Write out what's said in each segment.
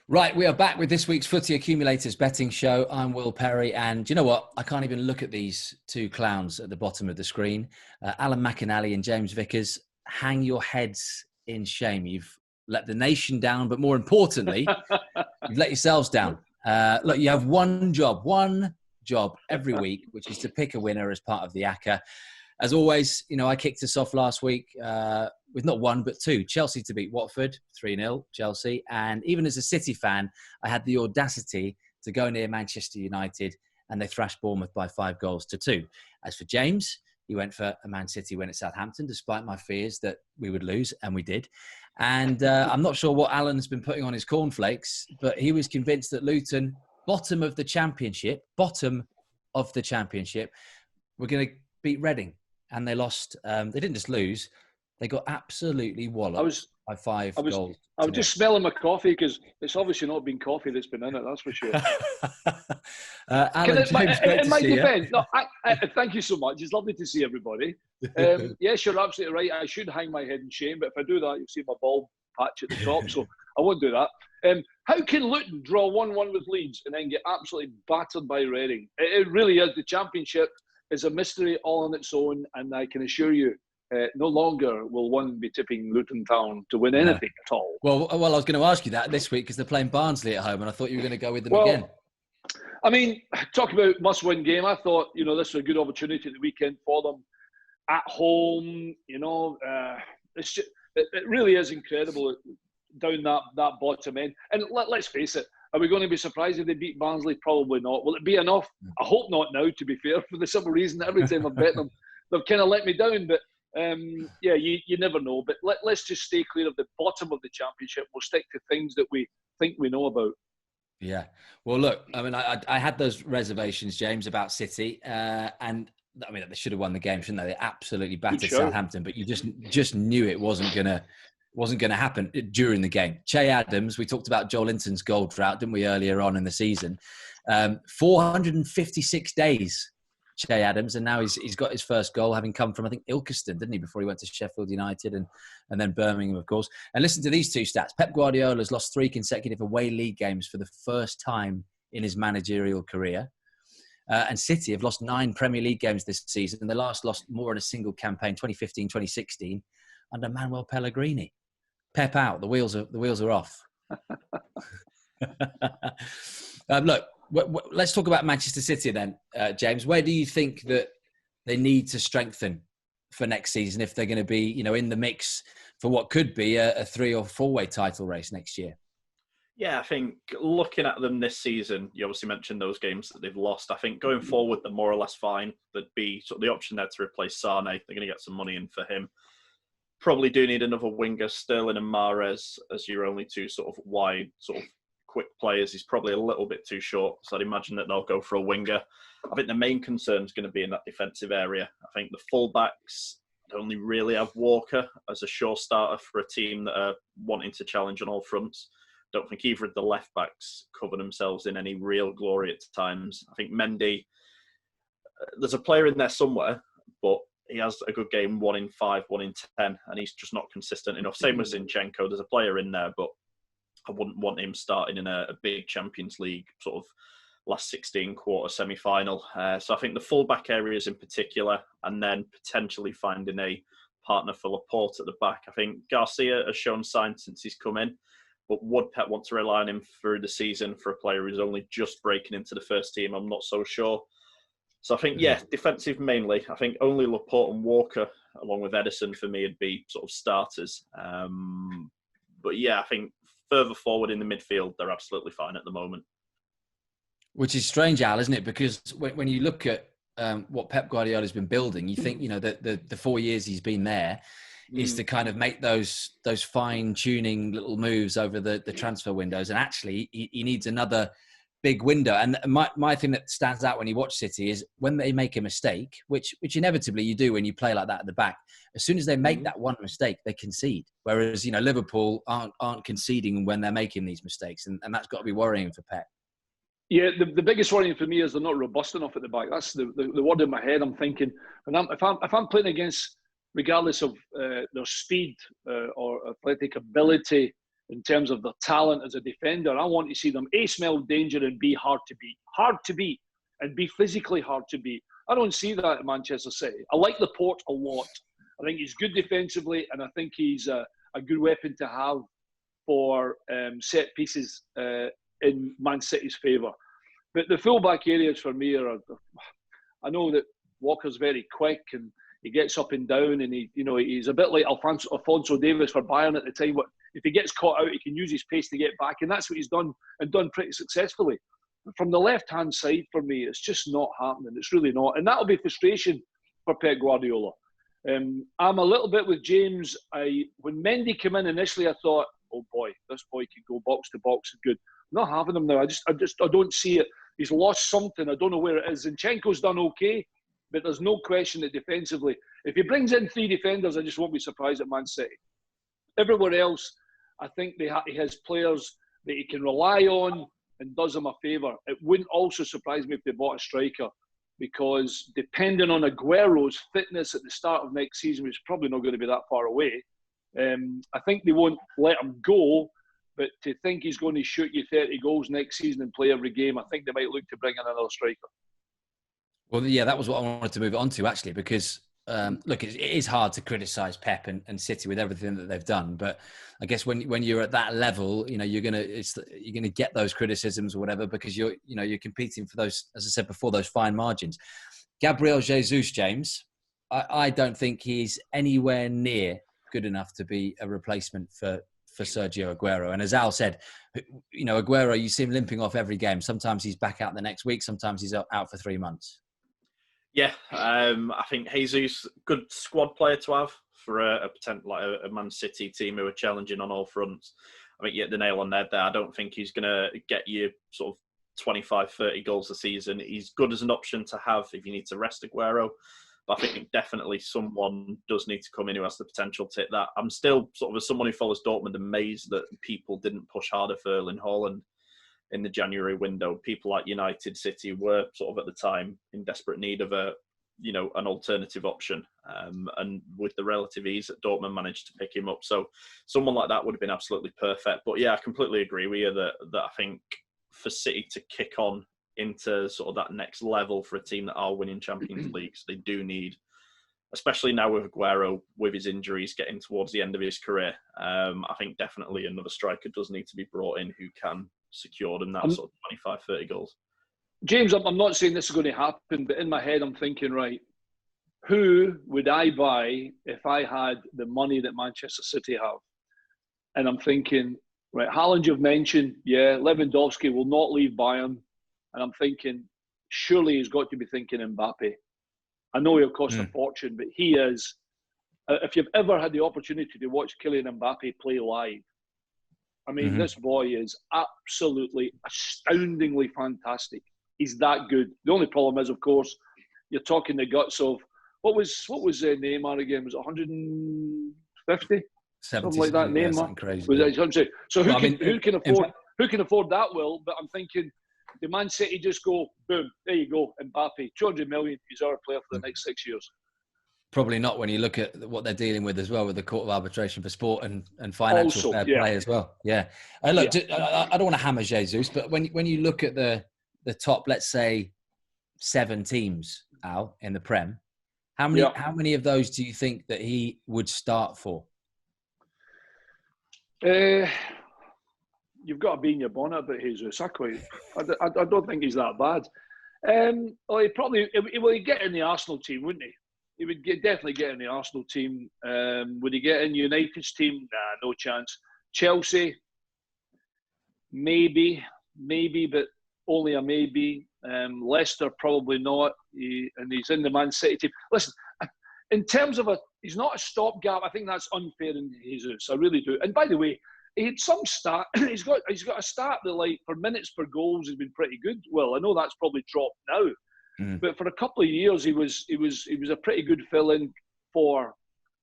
Right, we are back with this week's Footy Accumulators betting show. I'm Will Perry, and do you know what? I can't even look at these two clowns at the bottom of the screen. Alan McInally and James Vickers, hang your heads in shame. You've let the nation down, but more importantly, you've let yourselves down. Look, you have one job every week, which is to pick a winner as part of the acca. As always, I kicked us off last week with not one, but two. Chelsea to beat Watford, 3-0, Chelsea. And even as a City fan, I had the audacity to go near Manchester United, and they thrashed Bournemouth by 5-2. As for James, he went for a Man City win at Southampton, despite my fears that we would lose, and we did. And I'm not sure what Alan's been putting on his cornflakes, but he was convinced that Luton, bottom of the championship, were going to beat Reading. And they lost. They didn't just lose; they got absolutely walloped by 5 goals. I was just smelling my coffee because it's obviously not been coffee that's been in it. That's for sure. Alan, James, great to see you. No, thank you so much. It's lovely to see everybody. Yes, you're absolutely right. I should hang my head in shame, but if I do that, you'll see my bald patch at the top. So I won't do that. How can Luton draw 1-1 with Leeds and then get absolutely battered by Reading? It really is. The championship is a mystery all on its own, and I can assure you, no longer will one be tipping Luton Town to win anything at all. Well, I was going to ask you that this week because they're playing Barnsley at home, and I thought you were going to go with them again. I mean, talk about must-win game. I thought, this was a good opportunity at the weekend for them at home. It's just, it really is incredible down that bottom end. And let's face it, are we going to be surprised if they beat Barnsley? Probably not. Will it be enough? I hope not now, to be fair, for the simple reason that every time I've bet them, they've kind of let me down. But you never know. But let's just stay clear of the bottom of the championship. We'll stick to things that we think we know about. Yeah. Well, look, I mean, I had those reservations, James, about City. And I mean, they should have won the game, shouldn't they? They absolutely battered Southampton, but you just knew it wasn't going to happen during the game. Che Adams, we talked about Joel Linton's goal drought, didn't we, earlier on in the season? 456 days, Che Adams, and now he's got his first goal, having come from, I think, Ilkeston, didn't he, before he went to Sheffield United and then Birmingham, of course. And listen to these two stats. Pep Guardiola's lost 3 consecutive away league games for the first time in his managerial career. And City have lost 9 Premier League games this season, and they last lost more in a single campaign, 2015-2016, under Manuel Pellegrini. Pep out. The wheels are off. Look, let's talk about Manchester City then, James. Where do you think that they need to strengthen for next season if they're going to be, in the mix for what could be a 3 or 4-way title race next year? Yeah, I think looking at them this season, you obviously mentioned those games that they've lost. I think going forward, they're more or less fine. There'd be sort of the option there to replace Sane. They're going to get some money in for him. Probably do need another winger. Sterling and Mahrez as your only two sort of wide, sort of quick players. He's probably a little bit too short, so I'd imagine that they'll go for a winger. I think the main concern is going to be in that defensive area. I think the fullbacks only really have Walker as a sure starter for a team that are wanting to challenge on all fronts. Don't think either of the left backs cover themselves in any real glory at times. I think Mendy, there's a player in there somewhere, but he has a good game, 1 in 5, 1 in 10, and he's just not consistent enough. Same with Zinchenko. There's a player in there, but I wouldn't want him starting in a big Champions League sort of last 16 quarter semi-final. So I think the full-back areas in particular, and then potentially finding a partner for Laporte at the back. I think Garcia has shown signs since he's come in, but would Pep want to rely on him through the season for a player who's only just breaking into the first team? I'm not so sure. So I think, defensive mainly. I think only Laporte and Walker, along with Edison, for me, would be sort of starters. But yeah, I think further forward in the midfield, they're absolutely fine at the moment. Which is strange, Al, isn't it? Because when you look at what Pep Guardiola's been building, you think, the 4 years he's been there is to kind of make those fine-tuning little moves over the transfer windows. And actually, he needs another big window. And my thing that stands out when you watch City is when they make a mistake, which inevitably you do when you play like that at the back. As soon as they make that one mistake, they concede. Whereas, Liverpool aren't conceding when they're making these mistakes. And that's got to be worrying for Pep. Yeah, the biggest worrying for me is they're not robust enough at the back. That's the word in my head. I'm thinking, if I'm playing against, regardless of their speed or athletic ability, in terms of their talent as a defender. I want to see them A, smell danger and B, hard to beat. Hard to beat and be physically hard to beat. I don't see that at Manchester City. I like Laporte a lot. I think he's good defensively, and I think he's a good weapon to have for set pieces in Man City's favour. But the full-back areas for me are, I know that Walker's very quick and he gets up and down, and he's a bit like Alphonso Davies for Bayern at the time. If he gets caught out, he can use his pace to get back, and that's what he's done, and done pretty successfully. But from the left-hand side, for me, it's just not happening. It's really not, and that'll be frustration for Pep Guardiola. I'm a little bit with James. When Mendy came in initially, I thought, oh boy, this boy can go box to box and good. I'm not having him now. I don't see it. He's lost something. I don't know where it is. Zinchenko's done okay, but there's no question that defensively, if he brings in 3 defenders, I just won't be surprised at Man City. Everywhere else, I think he has players that he can rely on and does him a favour. It wouldn't also surprise me if they bought a striker, because depending on Aguero's fitness at the start of next season, which is probably not going to be that far away, I think they won't let him go. But to think he's going to shoot you 30 goals next season and play every game, I think they might look to bring in another striker. Well, yeah, that was what I wanted to move on to, actually, because, look, it is hard to criticise Pep and City with everything that they've done. But I guess when you're at that level, you're gonna get those criticisms or whatever, because you're competing for those, as I said before, those fine margins. Gabriel Jesus, James, I don't think he's anywhere near good enough to be a replacement for Sergio Aguero. And as Al said, Aguero, you see him limping off every game. Sometimes he's back out the next week. Sometimes he's out for 3 months. Yeah, I think Jesus, good squad player to have for a Man City team who are challenging on all fronts. I think you hit the nail on the head there. I don't think he's going to get you sort of 25, 30 goals a season. He's good as an option to have if you need to rest Aguero. But I think definitely someone does need to come in who has the potential to hit that. I'm still sort of, as someone who follows Dortmund, amazed that people didn't push harder for Erling Haaland in the January window. People like United, City were sort of at the time in desperate need of an alternative option. And with the relative ease that Dortmund managed to pick him up. So someone like that would have been absolutely perfect. But yeah, I completely agree with you that I think for City to kick on into sort of that next level for a team that are winning Champions Leagues, they do need, especially now with Aguero, with his injuries getting towards the end of his career, I think definitely another striker does need to be brought in who can secure them that sort of 25, 30 goals. James, I'm not saying this is going to happen, but in my head I'm thinking, right, who would I buy if I had the money that Manchester City have? And I'm thinking, right, Haaland you've mentioned, yeah, Lewandowski will not leave Bayern. And I'm thinking, surely he's got to be thinking Mbappe. I know he'll cost a fortune, but he is. If you've ever had the opportunity to watch Kylian Mbappe play live, I mean, this boy is absolutely astoundingly fantastic. He's that good. The only problem is, of course, you're talking the guts of what was Neymar again? Was it 150? Something like that. Yeah, Neymar. Crazy. Was it, so who can afford that? Will, but I'm thinking, the Man City just go, boom, there you go, Mbappe, 200 million, he's our player for the next 6 years. Probably not when you look at what they're dealing with as well, with the Court of Arbitration for Sport and financial fair play as well. Yeah. And look, I don't want to hammer Jesus, but when you look at the top, let's say 7 teams, Al, in the Prem, how many of those do you think that he would start for? You've got to be in your bonnet about Jesus. I don't think he's that bad. He'd get in the Arsenal team, wouldn't he? He would definitely get in the Arsenal team. Would he get in United's team? Nah, no chance. Chelsea, maybe, but only a maybe. Leicester, probably not. And he's in the Man City team. Listen, in terms of he's not a stopgap. I think that's unfair in Jesus. I really do. And by the way, he had some stat. He's got a stat that, like, for minutes per goals has been pretty good. Well, I know that's probably dropped now, but for a couple of years he was a pretty good fill-in for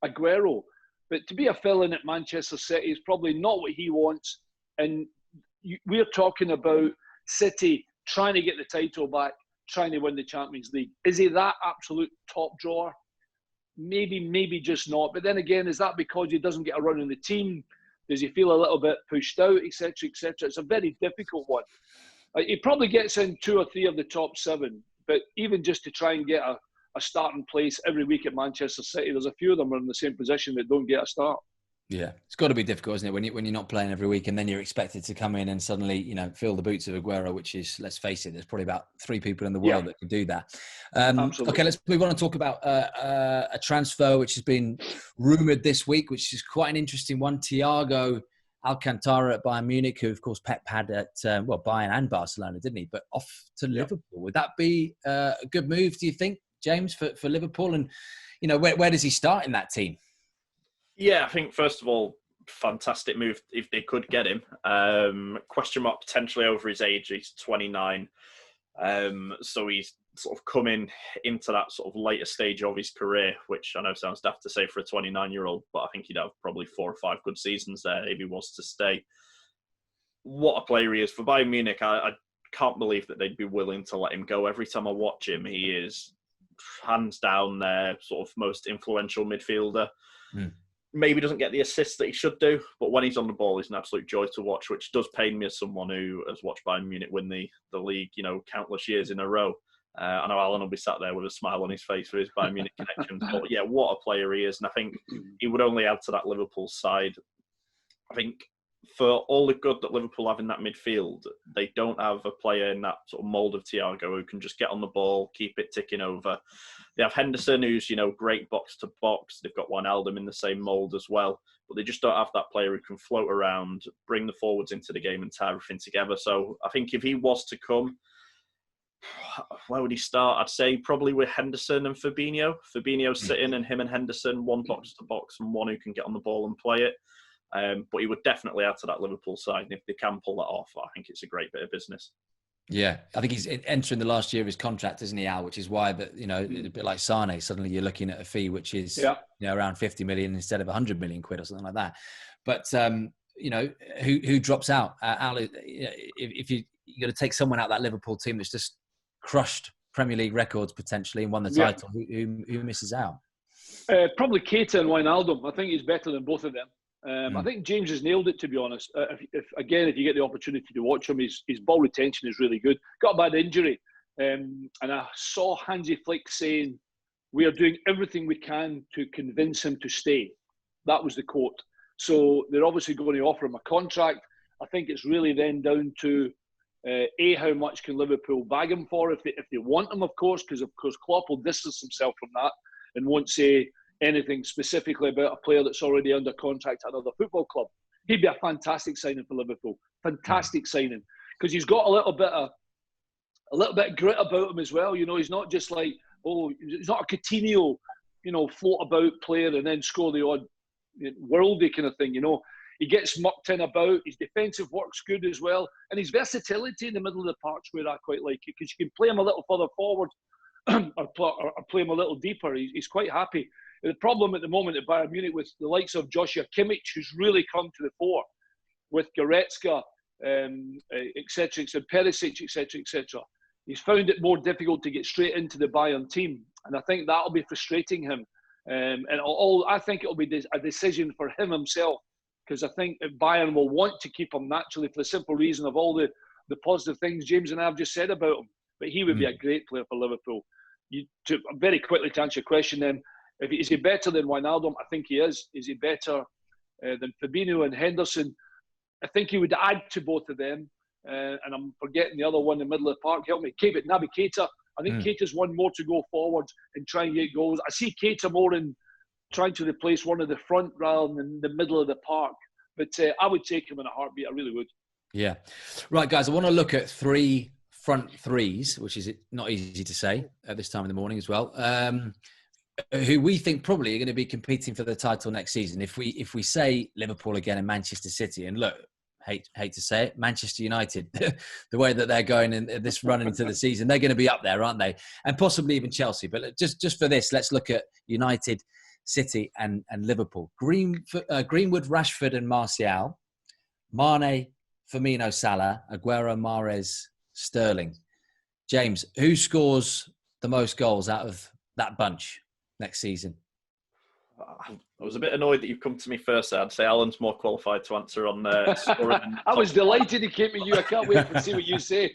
Aguero. But to be a fill-in at Manchester City is probably not what he wants. And we're talking about City trying to get the title back, trying to win the Champions League. Is he that absolute top drawer? Maybe just not. But then again, is that because he doesn't get a run in the team? Does he feel a little bit pushed out, etc., etc.? It's a very difficult one. He probably gets in 2 or 3 of the top 7, but even just to try and get a starting place every week at Manchester City, there's a few of them are in the same position that don't get a start. Yeah, it's got to be difficult, isn't it, when you're not playing every week and then you're expected to come in and suddenly, fill the boots of Aguero, which is, let's face it, there's probably about 3 people in the world that can do that. Absolutely. Okay, let's move on and talk about a transfer which has been rumoured this week, which is quite an interesting one. Thiago Alcantara at Bayern Munich, who, of course, Pep had at, Bayern and Barcelona, didn't he? But off to Liverpool. Would that be a good move, do you think, James, for Liverpool? And, where does he start in that team? Yeah, I think, first of all, fantastic move if they could get him. Question mark potentially over his age. He's 29. So he's sort of coming into that sort of later stage of his career, which I know sounds daft to say for a 29-year-old, but I think he'd have probably 4 or 5 good seasons there if he was to stay. What a player he is. For Bayern Munich, I can't believe that they'd be willing to let him go. Every time I watch him, he is hands down their sort of most influential midfielder. Maybe doesn't get the assists that he should do, but when he's on the ball, he's an absolute joy to watch, which does pain me as someone who has watched Bayern Munich win the league, countless years in a row. I know Alan will be sat there with a smile on his face for his Bayern Munich connections, but yeah, what a player he is. And I think he would only add to that Liverpool side. I think for all the good that Liverpool have in that midfield, they don't have a player in that sort of mould of Thiago who can just get on the ball, keep it ticking over. They have Henderson, who's, great box to box. They've got Wijnaldum in the same mould as well, but they just don't have that player who can float around, bring the forwards into the game and tie everything together. So I think if he was to come, where would he start? I'd say probably with Henderson and Fabinho. Fabinho's sitting and him and Henderson, one box to box and one who can get on the ball and play it. But he would definitely add to that Liverpool side. And if they can pull that off, I think it's a great bit of business. Yeah, I think he's entering the last year of his contract, isn't he, Al? Which is why that, a bit like Sane, suddenly you're looking at a fee which is around 50 million instead of 100 million quid or something like that. But who drops out? Al, if you're going to take someone out of that Liverpool team that's just crushed Premier League records potentially and won the title, who misses out? Probably Keita and Wijnaldum. I think he's better than both of them. I think James has nailed it, to be honest. If you get the opportunity to watch him, his ball retention is really good. Got a bad injury. And I saw Hansi Flick saying, "We are doing everything we can to convince him to stay." That was the quote. So they're obviously going to offer him a contract. I think it's really then down to, how much can Liverpool bag him for if they want him, of course, because, of course, Klopp will distance himself from that and won't say anything specifically about a player that's already under contract at another football club. He'd be a fantastic signing for Liverpool. Fantastic signing, because he's got a little bit of grit about him as well. He's not just like, he's not a Coutinho, float about player and then score the odd worldie kind of thing. He gets mucked in about. His defensive work's good as well, and his versatility in the middle of the park's where I quite like it, because you can play him a little further forward or play him a little deeper. He's quite happy. The problem at the moment at Bayern Munich with the likes of Joshua Kimmich, who's really come to the fore, with Goretzka, etc., Perisic, etc., he's found it more difficult to get straight into the Bayern team, and I think that'll be frustrating him. I think it'll be a decision for him himself, because I think Bayern will want to keep him naturally for the simple reason of all the positive things James and I have just said about him. But he would be a great player for Liverpool. Very quickly to answer your question then, is he better than Wijnaldum? I think he is. Is he better than Fabinho and Henderson? I think he would add to both of them. And I'm forgetting the other one in the middle of the park. Help me. Naby Keita. I think Keita's one more to go forward and try and get goals. I see Keita more in trying to replace one of the front rather than the middle of the park. But I would take him in a heartbeat. I really would. Yeah. Right, guys, I want to look at 3 front threes, which is not easy to say at this time in the morning as well. Who we think probably are going to be competing for the title next season. If we say Liverpool again and Manchester City, and look, hate to say it, Manchester United, the way that they're going in this run into the season, they're going to be up there, aren't they? And possibly even Chelsea. But just for this, let's look at United, City, and Liverpool. Greenwood, Rashford, and Martial, Mane, Firmino, Salah, Aguero, Mahrez, Sterling. James, who scores the most goals out of that bunch next season? I was a bit annoyed that you've come to me first. I'd say Alan's more qualified to answer on scoring. I was delighted he came to you. I can't wait to see what you say.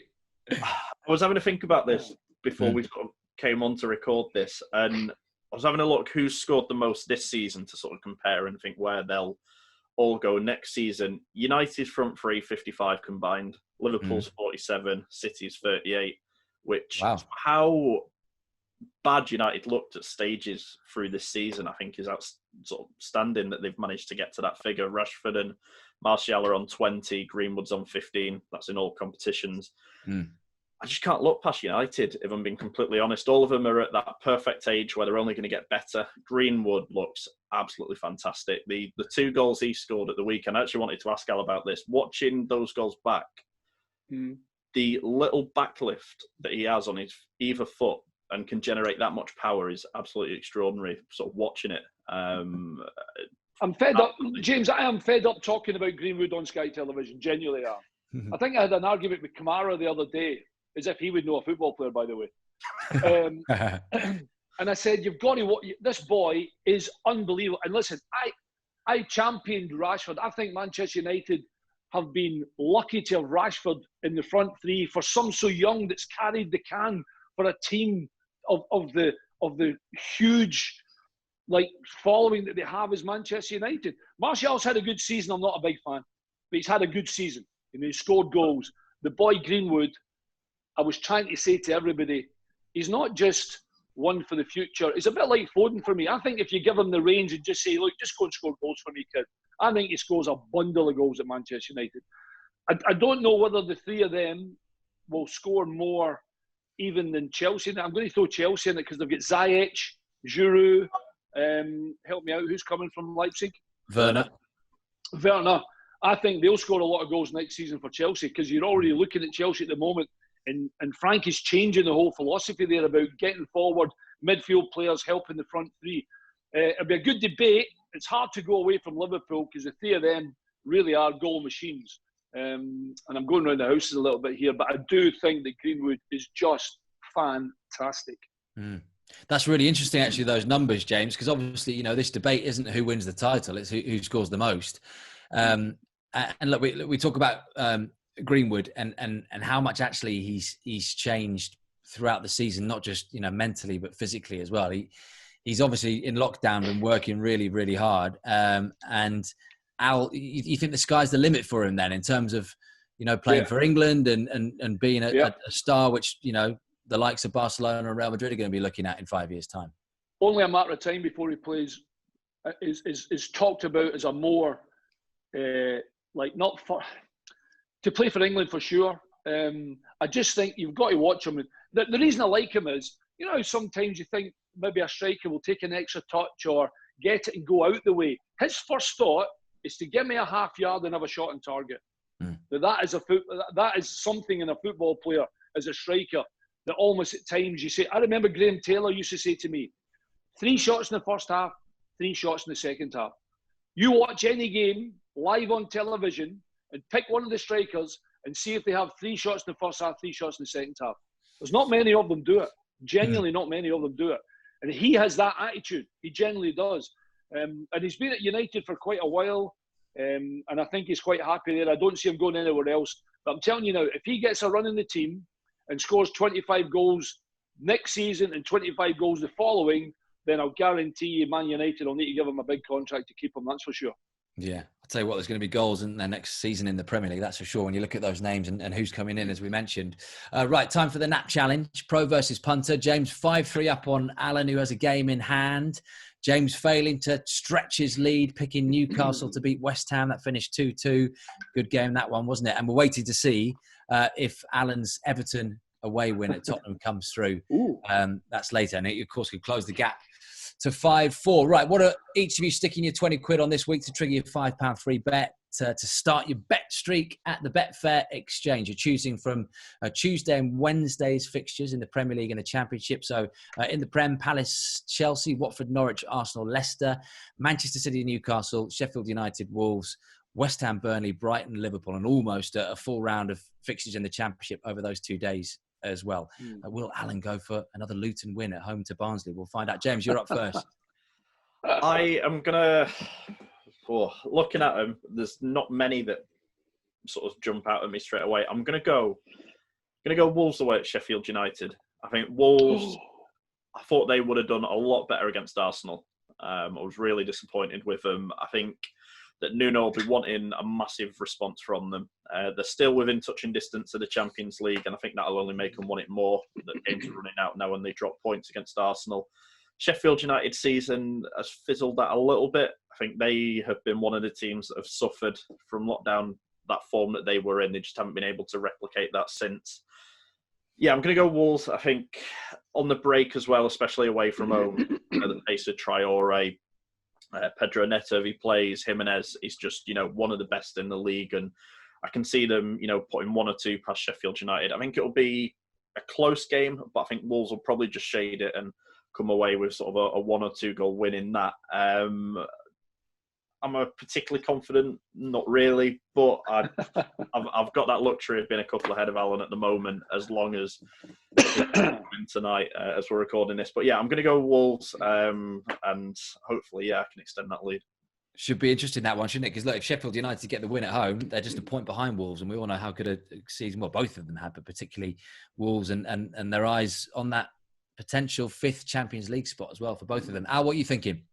I was having to think about this before we sort of came on to record this, and I was having a look who's scored the most this season to sort of compare and think where they'll all go next season. United's front three, 55 combined. Liverpool's 47, City's 38, which how bad United looked at stages through this season, I think, is outstanding that they've managed to get to that figure. Rashford and Martial are on 20, Greenwood's on 15. That's in all competitions. I just can't look past United, if I'm being completely honest. All of them are at that perfect age where they're only going to get better. Greenwood looks absolutely fantastic. The 2 goals he scored at the weekend, I actually wanted to ask Al about this. Watching those goals back, the little backlift that he has on his either foot and can generate that much power is absolutely extraordinary, sort of watching it. I'm fed up, James, I am fed up talking about Greenwood on Sky Television, genuinely am. I think I had an argument with Kamara the other day, as if he would know a football player, by the way. And I said, you've got to watch, this boy is unbelievable. And listen, I championed Rashford. I think Manchester United have been lucky to have Rashford in the front three for some so young that's carried the can for a team of the huge following that they have as Manchester United. Martial's had a good season. I'm not a big fan, but he's had a good season. He scored goals. The boy Greenwood, I was trying to say to everybody, he's not just one for the future. He's a bit like Foden for me. I think if you give him the range and just say, look, just go and score goals for me, kid, I think he scores a bundle of goals at Manchester United. I don't know whether the 3 of them will score more even than Chelsea. I'm going to throw Chelsea in it because they've got Ziyech, Giroud, help me out, who's coming from Leipzig? Werner. I think they'll score a lot of goals next season for Chelsea because you're already looking at Chelsea at the moment, and Frank is changing the whole philosophy there about getting forward, midfield players helping the front three. It'll be a good debate. It's hard to go away from Liverpool because the 3 of them really are goal machines. And I'm going around the houses a little bit here, but I do think that Greenwood is just fantastic. That's really interesting, actually, those numbers, James, because obviously, this debate isn't who wins the title, it's who scores the most. And look, we talk about Greenwood and how much actually he's changed throughout the season, not just mentally but physically as well. He's obviously in lockdown and working really, really hard. And Al, you think the sky's the limit for him then in terms of playing for England and being a star, which the likes of Barcelona and Real Madrid are going to be looking at in 5 years' time? Only a matter of time before he plays. Is talked about as a more not for to play for England for sure. I just think you've got to watch him. The reason I like him is, how sometimes you think maybe a striker will take an extra touch or get it and go out the way. His first thought is to give me a half yard and have a shot on target. That is something in a football player as a striker that almost at times you say. I remember Graham Taylor used to say to me, 3 shots in the first half, 3 shots in the second half. You watch any game live on television and pick one of the strikers and see if they have 3 shots in the first half, 3 shots in the second half. There's not many of them do it. Genuinely, not many of them do it. And he has that attitude. He genuinely does. And he's been at United for quite a while. And I think he's quite happy there. I don't see him going anywhere else. But I'm telling you now, if he gets a run in the team and scores 25 goals next season and 25 goals the following, then I'll guarantee you Man United will need to give him a big contract to keep him, that's for sure. Yeah, I'll tell you what, there's going to be goals in their next season in the Premier League, that's for sure, when you look at those names and who's coming in, as we mentioned. Right, time for the Nap Challenge, pro versus punter. James 5-3 up on Alan, who has a game in hand. James failing to stretch his lead, picking Newcastle to beat West Ham. That finished 2-2. Good game, that one, wasn't it? And we're waiting to see if Alan's Everton away win at Tottenham comes through. That's later. And it, of course, could close the gap to 5-4. Right, what are each of you sticking your 20 quid on this week to trigger your £5 free bet to start your bet streak at the Betfair Exchange? You're choosing from Tuesday and Wednesday's fixtures in the Premier League and the Championship. So in the Prem, Palace, Chelsea, Watford, Norwich, Arsenal, Leicester, Manchester City, Newcastle, Sheffield United, Wolves, West Ham, Burnley, Brighton, Liverpool, and almost a full round of fixtures in the Championship over those 2 days as well. Will Alan go for another Luton win at home to Barnsley? We'll find out. James, you're up first. I am gonna. Looking at them, there's not many that sort of jump out at me straight away. I'm gonna go Wolves away at Sheffield United. I think Wolves. I thought they would have done a lot better against Arsenal. I was really disappointed with them. I think that Nuno will be wanting a massive response from them. They're still within touching distance of the Champions League, and I think that'll only make them want it more. The games are running out now when they drop points against Arsenal. Sheffield United season has fizzled out a little bit. I think they have been one of the teams that have suffered from lockdown, that form that they were in. They just haven't been able to replicate that since. Yeah, I'm going to go Wolves. I think on the break as well, especially away from home, the pace of Traore, Pedro Neto, if he plays, Jimenez is just, one of the best in the league. And I can see them, putting 1 or 2 past Sheffield United. I think it'll be a close game, but I think Wolves will probably just shade it and come away with sort of a 1 or 2 goal win in that. Am I particularly confident? Not really, but I've got that luxury of being a couple ahead of Alan at the moment, as long as win tonight as we're recording this. But yeah, I'm going to go Wolves, and hopefully, I can extend that lead. Should be interesting, that one, shouldn't it? Because look, if Sheffield United get the win at home, they're just a point behind Wolves, and we all know how good a season, well, both of them had, but particularly Wolves, and their eyes on that potential 5th Champions League spot as well for both of them. Al, what are you thinking?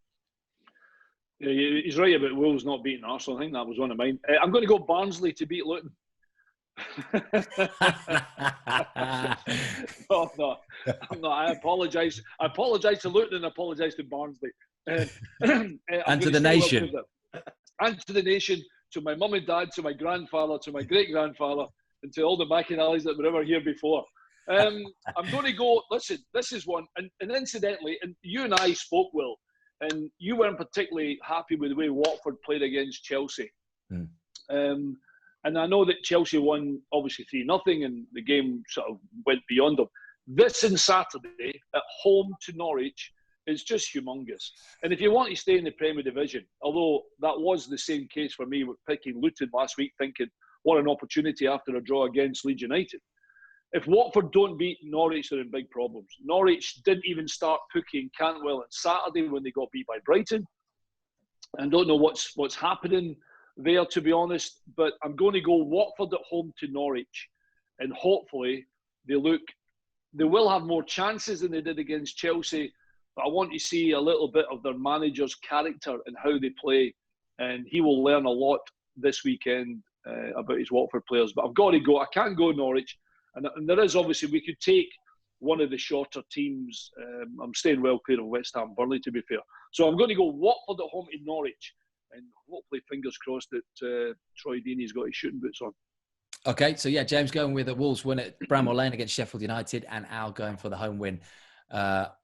Yeah, he's right about Wolves not beating Arsenal. I think that was one of mine. I'm going to go Barnsley to beat Luton. No, I'm not. I apologise. I apologise to Luton and I apologise to Barnsley. And to the nation. And to the nation, to my mum and dad, to my grandfather, to my great-grandfather, and to all the McAnallys that were ever here before. I'm going to go, listen, this is one, and incidentally, and you and I spoke, Will, and you weren't particularly happy with the way Watford played against Chelsea. And I know that Chelsea won, obviously, 3-0, and the game sort of went beyond them. This on Saturday, at home to Norwich, is just humongous. And if you want to stay in the Premier Division, although that was the same case for me with picking Luton last week, thinking, what an opportunity after a draw against Leeds United. If Watford don't beat Norwich, they're in big problems. Norwich didn't even start Pookie and Cantwell on Saturday when they got beat by Brighton. I don't know what's happening there, to be honest, but I'm going to go Watford at home to Norwich, and hopefully they will have more chances than they did against Chelsea, but I want to see a little bit of their manager's character and how they play, and he will learn a lot this weekend about his Watford players. But I've got to go. I can't go Norwich. And there is, obviously, we could take one of the shorter teams. I'm staying well clear of West Ham, Burnley, to be fair. So I'm going to go Watford at home in Norwich. And hopefully, fingers crossed, that Troy Deeney's got his shooting boots on. Okay, so yeah, James going with the Wolves win at Bramall Lane against Sheffield United, and Al going for the home win.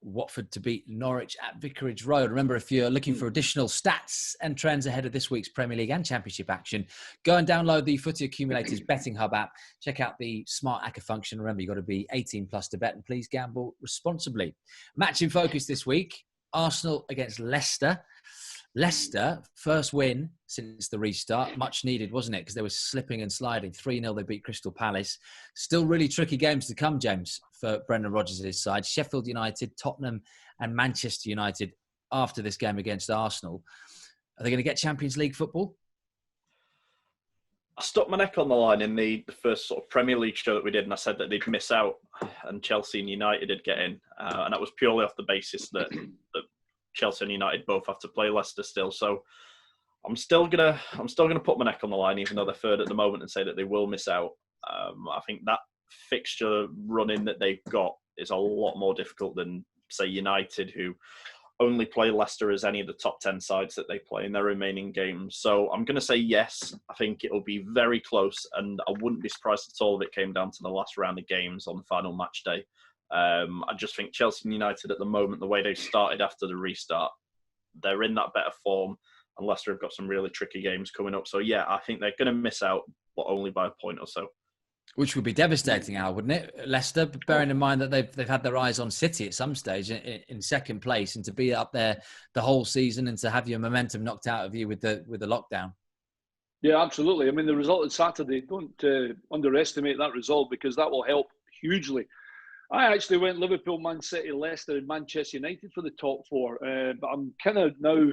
Watford to beat Norwich at Vicarage Road. Remember, if you're looking for additional stats and trends ahead of this week's Premier League and Championship action, go and download the Footy Accumulators Betting Hub app. Check out the Smart Acca function. Remember, you've got to be 18 plus to bet, and please gamble responsibly. Match in focus this week, Arsenal against Leicester. Leicester, first win since the restart. Much needed, wasn't it? Because they were slipping and sliding. 3-0, they beat Crystal Palace. Still really tricky games to come, James, for Brendan Rodgers' side. Sheffield United, Tottenham and Manchester United after this game against Arsenal. Are they going to get Champions League football? I stuck my neck on the line in the first sort of Premier League show that we did, and I said that they'd miss out and Chelsea and United would get in. And that was purely off the basis that Chelsea and United both have to play Leicester still. So I'm still gonna put my neck on the line, even though they're third at the moment, and say that they will miss out. I think that fixture running that they've got is a lot more difficult than, say, United, who only play Leicester as any of the top 10 sides that they play in their remaining games. So I'm going to say yes. I think it'll be very close, and I wouldn't be surprised at all if it came down to the last round of games on the final match day. I just think Chelsea and United at the moment, the way they've started after the restart, they're in that better form, and Leicester have got some really tricky games coming up. So yeah, I think they're going to miss out, but only by a point or so. Which would be devastating, Al, wouldn't it? Leicester, bearing in mind that they've had their eyes on City at some stage in second place, and to be up there the whole season and to have your momentum knocked out of you with the lockdown. Yeah, absolutely. I mean, the result on Saturday, don't underestimate that result, because that will help hugely. I actually went Liverpool, Man City, Leicester, and Manchester United for the top four. But I'm kind of now,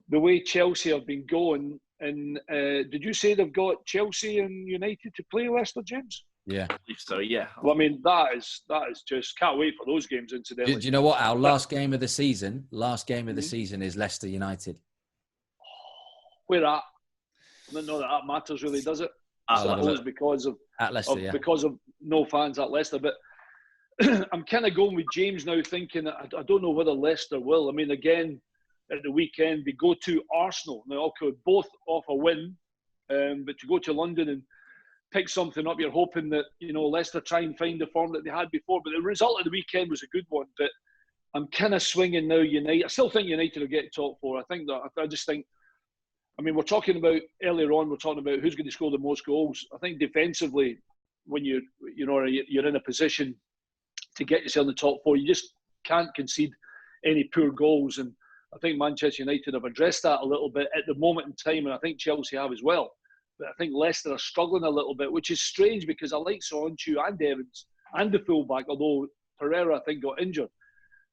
the way Chelsea have been going, and did you say they've got Chelsea and United to play, Leicester, James? Yeah. I believe so, yeah. Well, I mean, that is just, can't wait for those games, incidentally. Do you know what? Our last game of the season is Leicester United. Where at? Not that matters really, does it? I suppose because of at Leicester, yeah. Because of no fans at Leicester. But I'm kind of going with James now, thinking that I don't know whether Leicester will. I mean, again, at the weekend, we go to Arsenal. Now, okay, both off a win, but to go to London and pick something up, you're hoping that, Leicester try and find the form that they had before. But the result of the weekend was a good one. But I'm kind of swinging now United. I still think United will get top four. I just think, I mean, we're talking about earlier on, we're talking about who's going to score the most goals. I think defensively, when you're in a position to get yourself in the top four, you just can't concede any poor goals. And I think Manchester United have addressed that a little bit at the moment in time, and I think Chelsea have as well. But I think Leicester are struggling a little bit, which is strange because I like Soyuncu and Evans and the fullback, although Pereira, I think, got injured.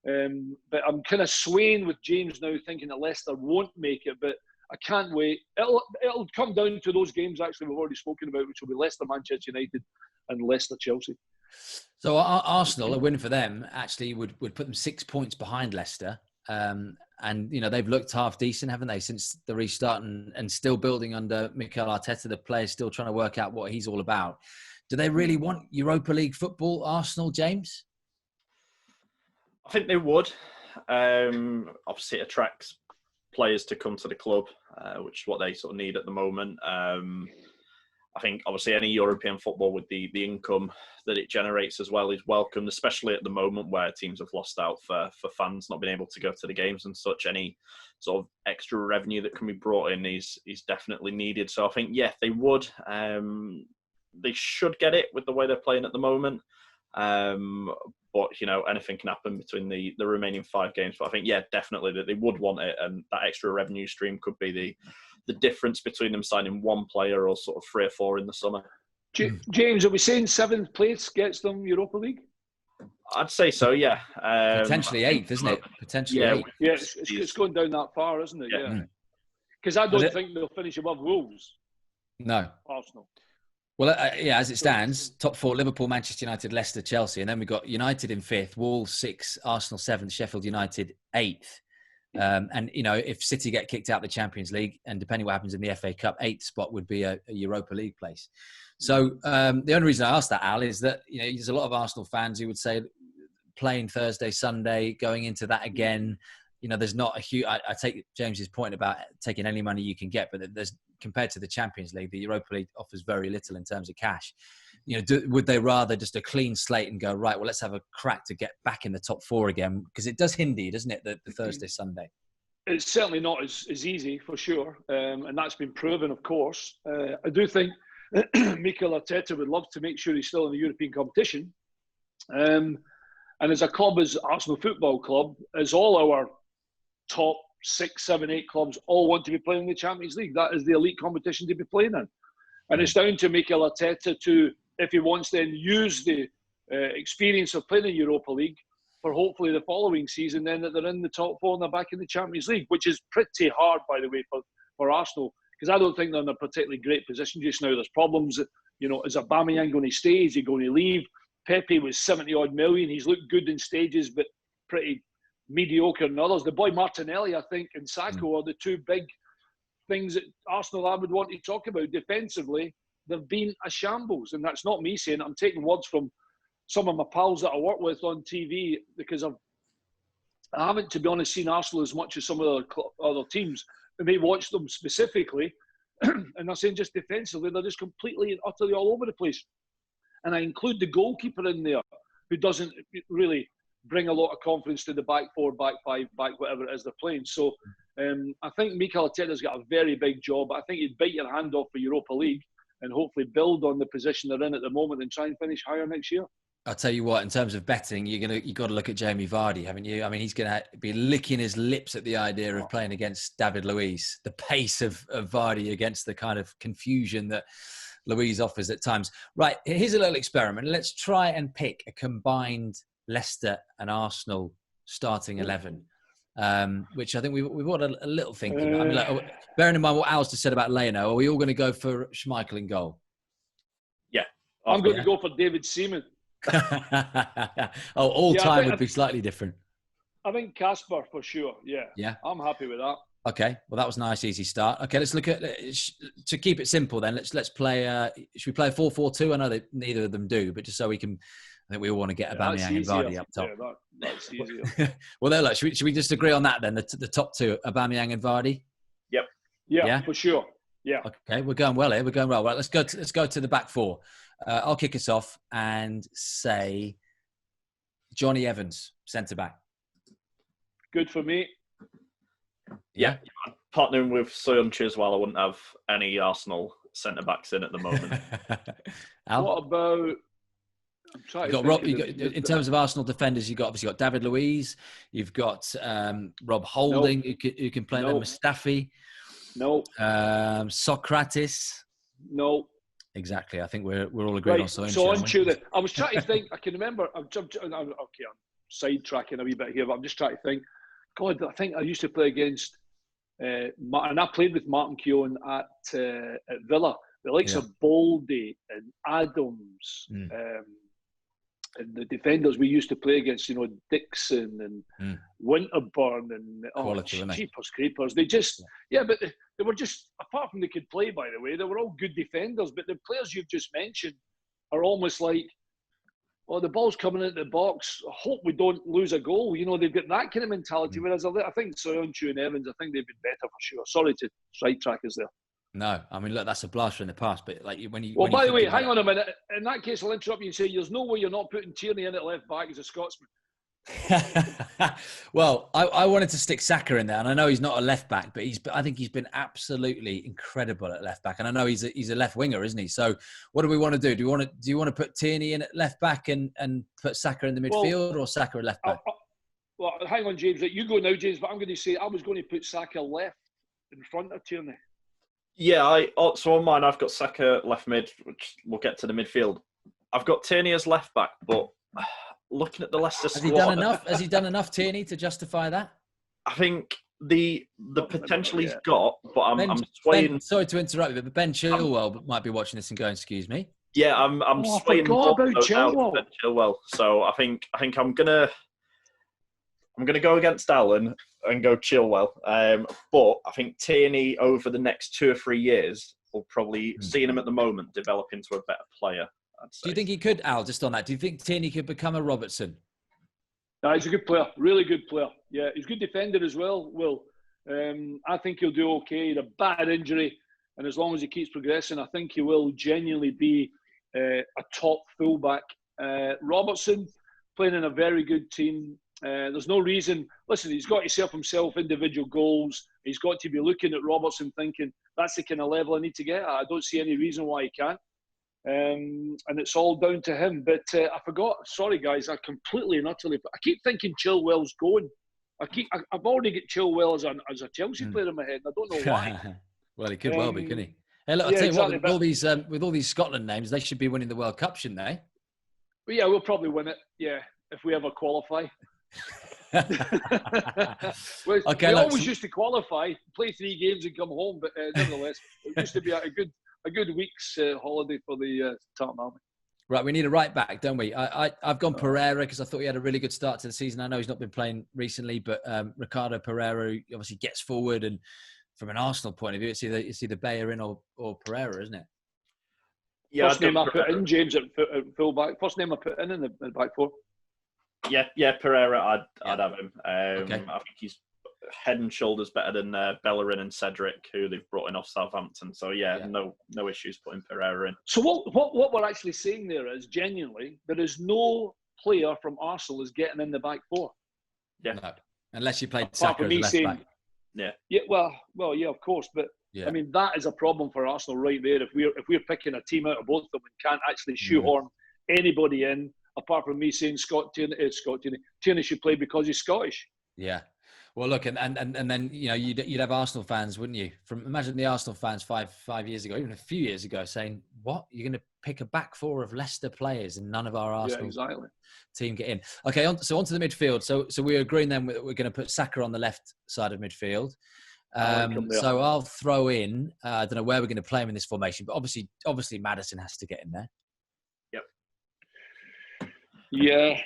But I'm kind of swaying with James now, thinking that Leicester won't make it, but I can't wait. It'll come down to those games, actually, we've already spoken about, which will be Leicester, Manchester United and Leicester, Chelsea. So Arsenal, a win for them, actually would put them 6 points behind Leicester. And, they've looked half decent, haven't they, since the restart and still building under Mikel Arteta. The players still trying to work out what he's all about. Do they really want Europa League football, Arsenal, James? I think they would. Obviously, it attracts players to come to the club, which is what they sort of need at the moment. I think obviously any European football with the income that it generates as well is welcomed, especially at the moment where teams have lost out for fans not being able to go to the games and such. Any sort of extra revenue that can be brought in is definitely needed. So I think, yeah, they would. They should get it with the way they're playing at the moment. But, anything can happen between the remaining 5 games. But I think, yeah, definitely that they would want it. And that extra revenue stream could be the difference between them signing one player or sort of 3 or 4 in the summer. James, are we saying 7th place gets them Europa League? I'd say so, yeah. Potentially 8th, isn't it? Potentially 8th. Yeah, it's going down that far, isn't it? Yeah. Because I don't think they'll finish above Wolves. No. Arsenal. Well, as it stands, top 4, Liverpool, Manchester United, Leicester, Chelsea. And then we've got United in 5th, Wolves 6th, Arsenal 7th, Sheffield United 8th. And, if City get kicked out of the Champions League, and depending what happens in the FA Cup, 8th spot would be a Europa League place. So the only reason I asked that, Al, is that, there's a lot of Arsenal fans who would say playing Thursday, Sunday, going into that again, there's not a huge... I take James's point about taking any money you can get, but there's, compared to the Champions League, the Europa League offers very little in terms of cash. Would they rather just a clean slate and go, right, well, let's have a crack to get back in the top 4 again? Because it does hinder you, doesn't it, the Thursday, Sunday? It's certainly not as easy, for sure. And that's been proven, of course. I do think Mikel Arteta would love to make sure he's still in the European competition. And as a club, as Arsenal Football Club, as all our top 6, 7, 8 clubs all want to be playing in the Champions League. That is the elite competition to be playing in. And it's down to Mikel Arteta to, if he wants, then use the experience of playing in Europa League for hopefully the following season, then that they're in the top 4 and they're back in the Champions League, which is pretty hard, by the way, for Arsenal, because I don't think they're in a particularly great position just now. There's problems. Is Aubameyang going to stay? Is he going to leave? Pepe was 70-odd million. He's looked good in stages, but pretty mediocre in others. The boy Martinelli, I think, and Sacco are the 2 big things that Arsenal I would want to talk about. Defensively, they've been a shambles, and that's not me saying it. I'm taking words from some of my pals that I work with on TV, because I haven't, to be honest, seen Arsenal as much as some of the other teams. And they watch them specifically, and they're saying just defensively, they're just completely and utterly all over the place. And I include the goalkeeper in there, who doesn't really bring a lot of confidence to the back 4, back 5, back whatever it is they're playing. So I think Mikel Arteta's got a very big job. I think he'd bite your hand off for Europa League and hopefully build on the position they're in at the moment and try and finish higher next year. I'll tell you what, in terms of betting, you've got to look at Jamie Vardy, haven't you? I mean, he's going to be licking his lips at the idea of playing against David Luiz. The pace of Vardy against the kind of confusion that Louise offers at times. Right, here's a little experiment. Let's try and pick a combined Leicester and Arsenal starting 11, which I think we've got a little thinking. I mean, bearing in mind what Al's just said about Leno, are we all going to go for Schmeichel in goal? Yeah. I'm going to go for David Seaman. All time would be slightly different. I think Casper for sure. Yeah. I'm happy with that. Okay, well that was a nice, easy start. Okay, let's look at to keep it simple. Then let's play. Should we play a 4-4-2? I know that neither of them do, but just so we can. I think we all want to get Aubameyang and Vardy up top. Yeah, that's easier. Well, there. Look, should we just agree on that then? The top two, Aubameyang and Vardy. Yep. Yeah, for sure. Yeah. Okay, we're going well here. We're going well. Right, let's go to the back four. I'll kick us off and say Johnny Evans, centre back. Good for me. Yeah. Partnering with Soyuncu as well, I wouldn't have any Arsenal centre backs in at the moment. Al? What about? In terms of Arsenal defenders, you've obviously got David Luiz. You've got Rob Holding, who can play there. Mustafi. No. Socrates. No. Exactly. I think we're all agreed on Soyuncu. Soyuncu. I was trying to think. I can remember. I'm sidetracking a wee bit here, but I'm just trying to think. God, I think I used to play against, and I played with Martin Keown at Villa. The likes of Baldy and Adams, and the defenders we used to play against, Dixon and Winterburn and Jeepers Creepers. They just, but they were just, apart from they could play, by the way, they were all good defenders. But the players you've just mentioned are almost like, the ball's coming into the box. I hope we don't lose a goal. They've got that kind of mentality. Whereas I think Soyuncu and Evans, I think they've been better for sure. Sorry to sidetrack us there. No, I mean, look, that's a blast from the past. But like when you, by the way, hang on a minute. In that case, I'll interrupt you and say, there's no way you're not putting Tierney in at left back as a Scotsman. Well, I wanted to stick Saka in there, and I know he's not a left back, but I think he's been absolutely incredible at left back, and I know he's a left winger, isn't he? So, what do we want to do? Do you want to put Tierney in at left back and put Saka in the midfield, or Saka at left back? Well, hang on, James. You go now, James. But I'm going to say I was going to put Saka left in front of Tierney. Yeah, so on mine I've got Saka left mid, which we'll get to the midfield. I've got Tierney as left back, but looking at the Leicester squad, has he done enough, Tierney, to justify that? I think the potential he's got, but I'm swaying. Ben, sorry to interrupt you, but Ben Chilwell might be watching this and going, "Excuse me." Yeah, I'm swaying about Chilwell. Ben Chilwell. So I think I'm gonna go against Alan and go Chilwell. But I think Tierney over the next 2 or 3 years will probably, seeing him at the moment, develop into a better player. Do you think he could, Al, just on that? Do you think Tierney could become a Robertson? No, he's a good player. Really good player. Yeah, he's a good defender as well, Will. I think he'll do okay. He had a bad injury, and as long as he keeps progressing, I think he will genuinely be a top fullback. Robertson, playing in a very good team. There's no reason. Listen, he's got to serve himself individual goals. He's got to be looking at Robertson thinking, that's the kind of level I need to get at. I don't see any reason why he can't. And it's all down to him. But I forgot. Sorry, guys. I completely and utterly. I keep thinking Chilwell's going. I've already got Chilwell as a Chelsea player in my head. And I don't know why. Well, he could well be, couldn't he? Hey, look, I'll tell you what. With all these Scotland names, they should be winning the World Cup, shouldn't they? Well, yeah, we'll probably win it. Yeah, if we ever qualify. We always used to qualify, play 3 games and come home. But nevertheless, it used to be a good week's holiday for the Tartan Army. Right, we need a right back, don't we? I've gone Pereira because I thought he had a really good start to the season. I know he's not been playing recently, but Ricardo Pereira obviously gets forward, and from an Arsenal point of view, it's either Bayer or Pereira, isn't it? Yeah, first name I put in, James, at full back. First name I put in the back four. Yeah, Pereira, I'd have him. Okay. I think he's head and shoulders better than Bellerin and Cedric, who they've brought in off Southampton. So no issues putting Pereira in. So what we're actually saying there is, genuinely, there is no player from Arsenal is getting in the back four. Yeah, no. Unless you played Saka as a left back. Yeah. Well, yeah, of course, but I mean that is a problem for Arsenal right there. If we're picking a team out of both of them and can't actually shoehorn anybody in, apart from me saying Tierney should play because he's Scottish. Yeah. Well, look, and then you'd have Arsenal fans, wouldn't you? Imagine the Arsenal fans five years ago, even a few years ago, saying, "What? You're going to pick a back four of Leicester players and none of our Arsenal team get in?" Okay, so onto the midfield. So we're agreeing then we're going to put Saka on the left side of midfield. So I'll throw in. I don't know where we're going to play him in this formation, but obviously Maddison has to get in there. Yep. Yeah,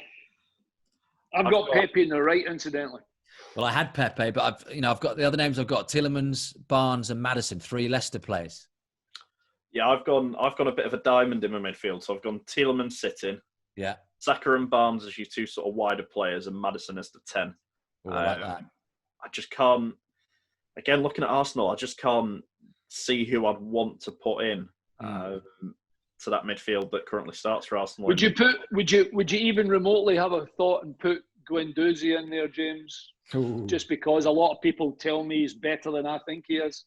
I've got Pepe in the right, incidentally. Well, I had Pepe, but I've got the other names. I've got Tielemans, Barnes, and Maddison, 3 Leicester players. Yeah, I've gone a bit of a diamond in my midfield. So I've gone Tielemans sitting. Yeah. Saka and Barnes as your 2 sort of wider players, and Maddison as the 10. I like that. I just can't. Again, looking at Arsenal, I just can't see who I'd want to put in to that midfield that currently starts for Arsenal. Would you even remotely have a thought and put Guendouzi in there, James? Ooh. Just because a lot of people tell me he's better than I think he is.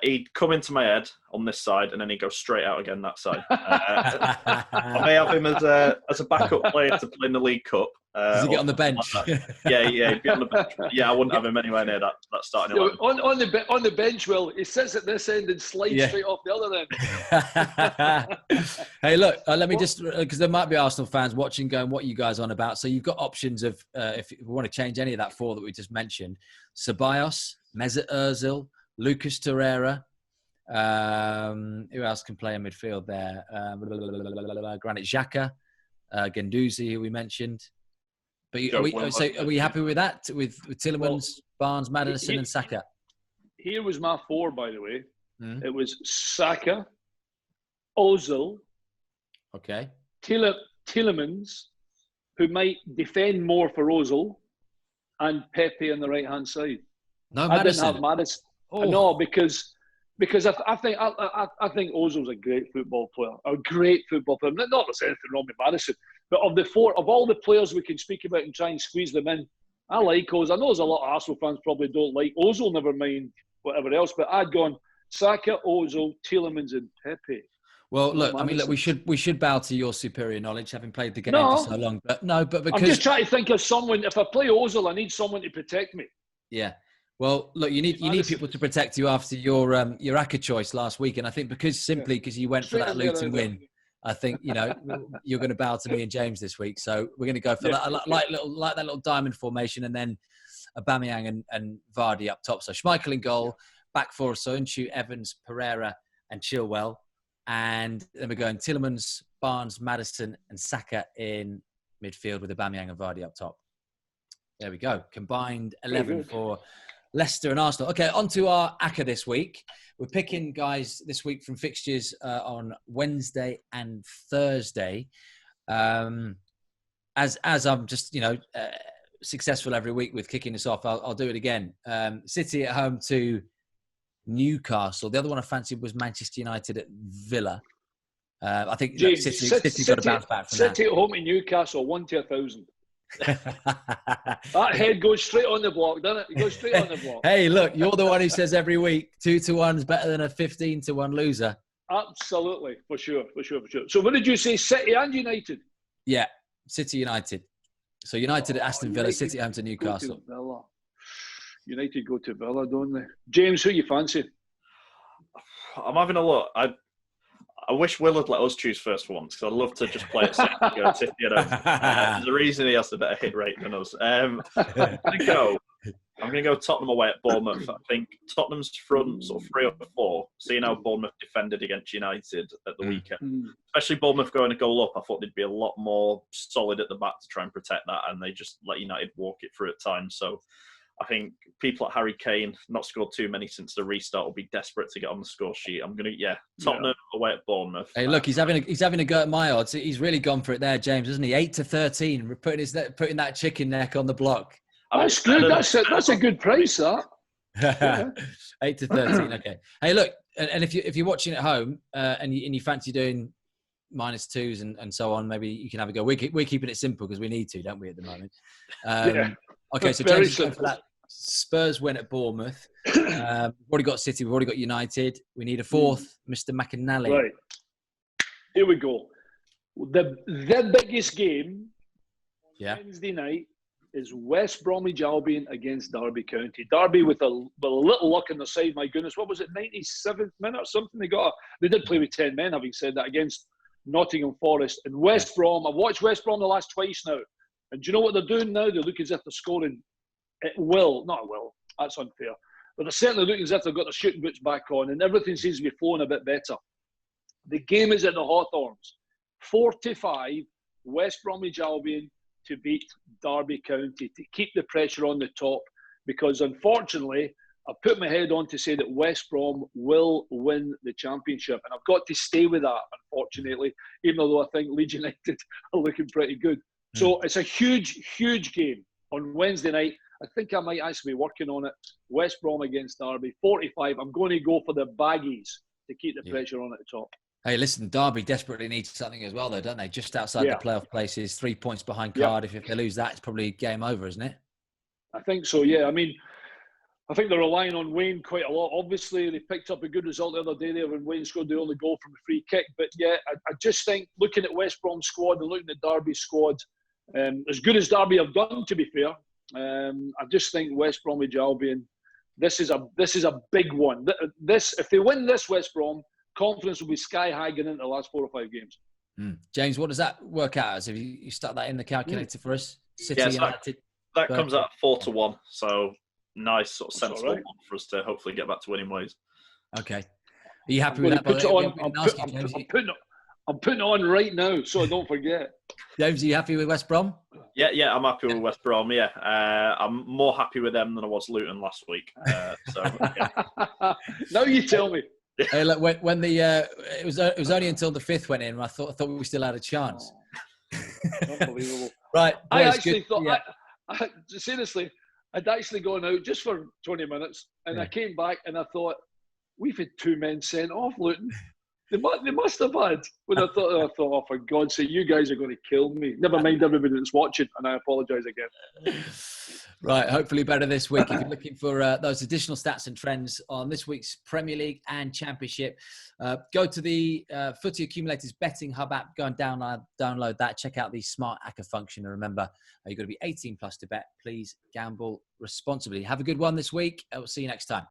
He'd come into my head on this side and then he'd go straight out again that side. I may have him as a backup player to play in the League Cup. Does he get on the bench? Yeah, he'd be on the bench. Yeah, I wouldn't have him anywhere near that starting 11. On the bench, Will, he sits at this end and slides straight off the other end. Hey, look, let me just, because there might be Arsenal fans watching going, what are you guys on about? So you've got options of, if we want to change any of that 4 that we just mentioned, Ceballos, Mesut Ozil, Lucas Torreira. Who else can play in midfield there? Granit Xhaka, Guendouzi, who we mentioned. But are we happy with that? With Tielemans, Barnes, Maddison, and Saka? Here was my 4, by the way. It was Saka, Ozil, okay, Tielemans, who might defend more for Ozil, and Pepe on the right-hand side. No, Maddison. I didn't have Maddison. Oh. No, because I think Ozil's a great football player. A great football player. Not that there's anything wrong with Maddison, but of all the players we can speak about and try and squeeze them in, I like Ozil. I know there's a lot of Arsenal fans probably don't like Ozil, never mind whatever else, but I'd gone Saka, Ozil, Tielemans, and Pepe. Well, look, Maddison. I mean, look, we should bow to your superior knowledge, having played the game for so long. But because I'm just trying to think of someone. If I play Ozil, I need someone to protect me. Yeah. Well, look, you need people to protect you after your acca choice last week, and I think because you went for that Luton win, I think you're going to bow to me and James this week. So we're going to go for that, like that little diamond formation, and then Aubameyang and Vardy up top. So Schmeichel in goal, back 4 Soyuncu, Evans, Pereira, and Chilwell, and then we're going Tielemans, Barnes, Maddison, and Saka in midfield with Aubameyang and Vardy up top. There we go. Combined 11 for Leicester and Arsenal. Okay, on to our acca this week. We're picking guys this week from fixtures on Wednesday and Thursday. As I'm just successful every week with kicking this off, I'll do it again. City at home to Newcastle. The other one I fancied was Manchester United at Villa. I think City got to bounce back from that. City at home to Newcastle, 1 to 1,000. That head goes straight on the block, doesn't it? It goes straight on the block. Hey, look, you're the one who says every week 2 to 1 is better than a 15 to 1 loser. Absolutely, for sure. So what did you say, City and United? Yeah, City United. So United at Aston Villa, City home to Newcastle. United go to Villa, don't they? James, who you fancy? I'm having a look. I wish Will had let us choose first for once, because I'd love to just play it safe and go City at home. There's a reason he has a better hit rate than us. I'm going to go Tottenham away at Bournemouth. I think Tottenham's front sort of 3 or 4, seeing how Bournemouth defended against United at the weekend. Especially Bournemouth going a goal up, I thought they'd be a lot more solid at the back to try and protect that, and they just let United walk it through at times. So I think people like Harry Kane, not scored too many since the restart, will be desperate to get on the score sheet. I'm going to, Tottenham away at Bournemouth. Hey, look, he's having a go at my odds. He's really gone for it there, James, isn't he? 8 to 13, putting that chicken neck on the block. That's good. That's a good price, that. 8 to 13. Okay. Hey, look, and if you're watching at home and you fancy doing -2s and so on, maybe you can have a go. We're keeping it simple because we need to, don't we, at the moment? Okay, so James is going for that Spurs win at Bournemouth. We've already got City. We've already got United. We need a 4th, Mr. McAnally. Right. Here we go. The biggest game Wednesday night is West Bromwich Albion against Derby County. Derby with a little luck on their side. My goodness, what was it, 97th minute or something? They did play with 10 men, having said that, against Nottingham Forest. And West Brom, I've watched West Brom the last twice now. And do you know what they're doing now? They look as if they're scoring. Not at will. That's unfair. But they're certainly looking as if they've got their shooting boots back on, and everything seems to be flowing a bit better. The game is at the Hawthorns. 4-5, West Bromwich Albion to beat Derby County, to keep the pressure on the top, because unfortunately, I've put my head on to say that West Brom will win the championship, and I've got to stay with that, unfortunately, even though I think Leeds United are looking pretty good. So it's a huge, huge game on Wednesday night. I think I might actually be working on it. West Brom against Derby, 45. I'm going to go for the baggies to keep the pressure on at the top. Hey, listen, Derby desperately needs something as well, though, don't they? Just outside the playoff places, 3 points behind Cardiff. If they lose that, it's probably game over, isn't it? I think so, yeah. I mean, I think they're relying on Wayne quite a lot. Obviously, they picked up a good result the other day there when Wayne scored the only goal from a free kick. But yeah, I just think looking at West Brom's squad and looking at Derby's squad, as good as Derby have done, to be fair, I just think West Bromwich Albion, this is a big one. If they win this, West Brom, confidence will be sky high going into the last 4 or 5 games. James, what does that work out as? If you start that in the calculator for us? City United. That comes out 4-1. So nice, sort of sensible one for us to hopefully get back to winning ways. Okay. Are you happy with that? I'm putting it on right now, so I don't forget. James, are you happy with West Brom? Yeah, I'm happy with West Brom. Yeah, I'm more happy with them than I was Luton last week. Now you tell me. Hey, look, when it was only until the 5th went in, I thought we still had a chance. Unbelievable. Right, boys, I actually thought. Seriously, I'd actually gone out just for 20 minutes, and I came back and I thought, we've had 2 men sent off, Luton. They must have had. When I thought, oh, for God's sake, you guys are going to kill me. Never mind everybody that's watching, and I apologise again. Right, hopefully better this week. If you're looking for those additional stats and trends on this week's Premier League and Championship, go to the Footy Accumulators Betting Hub app. Go and download that. Check out the Smart Acca function. And remember, you've got to be 18 plus to bet. Please gamble responsibly. Have a good one this week. We'll see you next time.